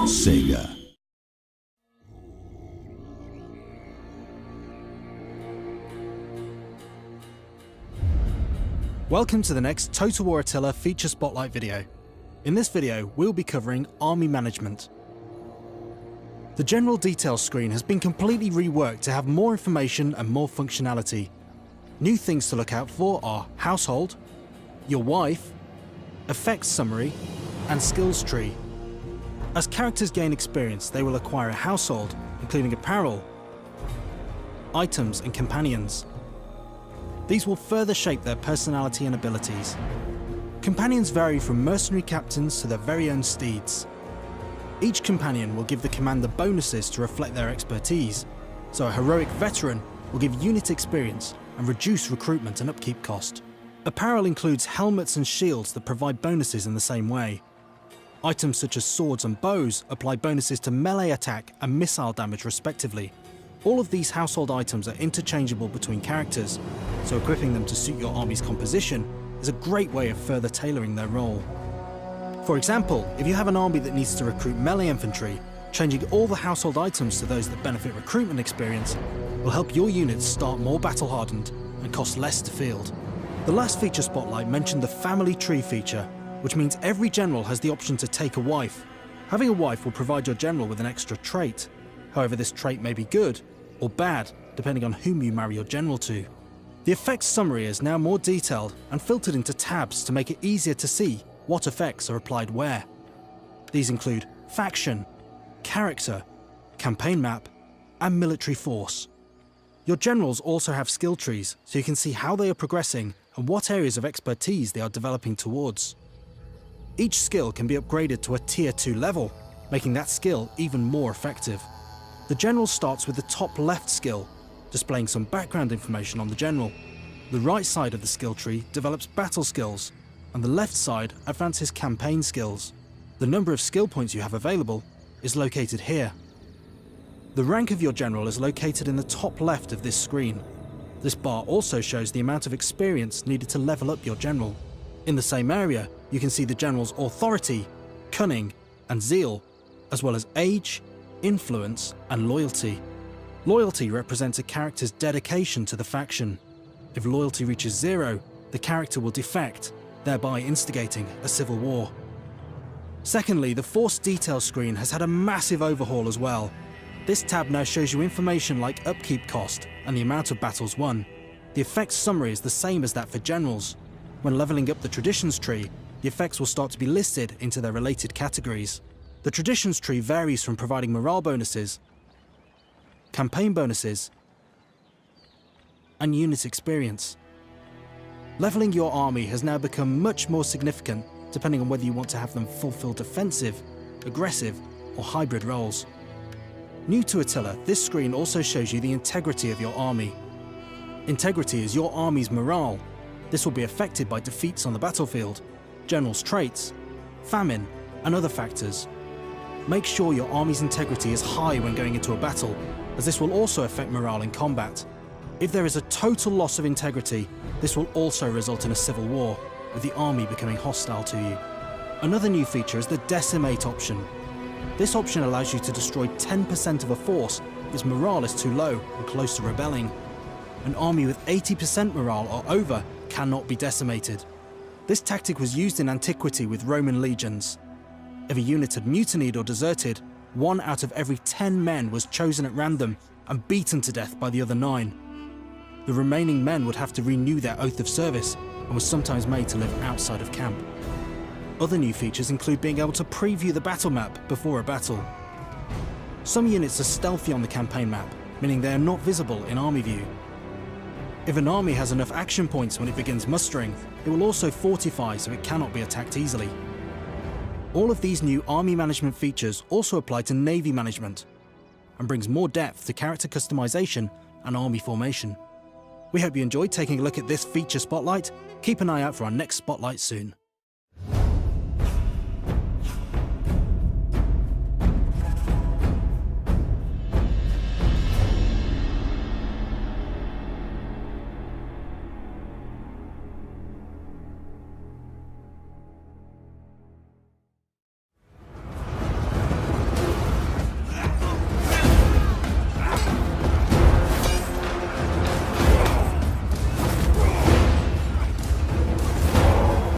Sega. Welcome to the next Total War Attila feature spotlight video. In this video, we'll be covering army management. The general details screen has been completely reworked to have more information and more functionality. New things to look out for are household, your wife, effects summary, and skills tree. As characters gain experience, they will acquire a household, including apparel, items, and companions. These will further shape their personality and abilities. Companions vary from mercenary captains to their very own steeds. Each companion will give the commander bonuses to reflect their expertise, so a heroic veteran will give unit experience and reduce recruitment and upkeep cost. Apparel includes helmets and shields that provide bonuses in the same way. Items such as swords and bows apply bonuses to melee attack and missile damage respectively. All of these household items are interchangeable between characters, so equipping them to suit your army's composition is a great way of further tailoring their role. For example, if you have an army that needs to recruit melee infantry, changing all the household items to those that benefit recruitment experience will help your units start more battle-hardened and cost less to field. The last feature spotlight mentioned the family tree feature, which means every general has the option to take a wife. Having a wife will provide your general with an extra trait. However, this trait may be good or bad, depending on whom you marry your general to. The effects summary is now more detailed and filtered into tabs to make it easier to see what effects are applied where. These include faction, character, campaign map, and military force. Your generals also have skill trees, so you can see how they are progressing and what areas of expertise they are developing towards. Each skill can be upgraded to a tier 2 level, making that skill even more effective. The general starts with the top left skill, displaying some background information on the general. The right side of the skill tree develops battle skills, and the left side advances campaign skills. The number of skill points you have available is located here. The rank of your general is located in the top left of this screen. This bar also shows the amount of experience needed to level up your general. In the same area, you can see the general's authority, cunning, and zeal, as well as age, influence, and loyalty. Loyalty represents a character's dedication to the faction. If loyalty reaches 0, the character will defect, thereby instigating a civil war. Secondly, the force details screen has had a massive overhaul as well. This tab now shows you information like upkeep cost and the amount of battles won. The effects summary is the same as that for generals. When leveling up the traditions tree, the effects will start to be listed into their related categories. The traditions tree varies from providing morale bonuses, campaign bonuses, and unit experience. Leveling your army has now become much more significant depending on whether you want to have them fulfill defensive, aggressive, or hybrid roles. New to Attila, this screen also shows you the integrity of your army. Integrity is your army's morale. This will be affected by defeats on the battlefield, generals' traits, famine, and other factors. Make sure your army's integrity is high when going into a battle, as this will also affect morale in combat. If there is a total loss of integrity, this will also result in a civil war, with the army becoming hostile to you. Another new feature is the decimate option. This option allows you to destroy 10% of a force if its morale is too low and close to rebelling. An army with 80% morale or over cannot be decimated. This tactic was used in antiquity with Roman legions. If a unit had mutinied or deserted, 1 out of every 10 men was chosen at random and beaten to death by the other 9. The remaining men would have to renew their oath of service and was sometimes made to live outside of camp. Other new features include being able to preview the battle map before a battle. Some units are stealthy on the campaign map, meaning they are not visible in army view. If an army has enough action points when it begins mustering, it will also fortify so it cannot be attacked easily. All of these new army management features also apply to navy management and brings more depth to character customization and army formation. We hope you enjoyed taking a look at this feature spotlight. Keep an eye out for our next spotlight soon.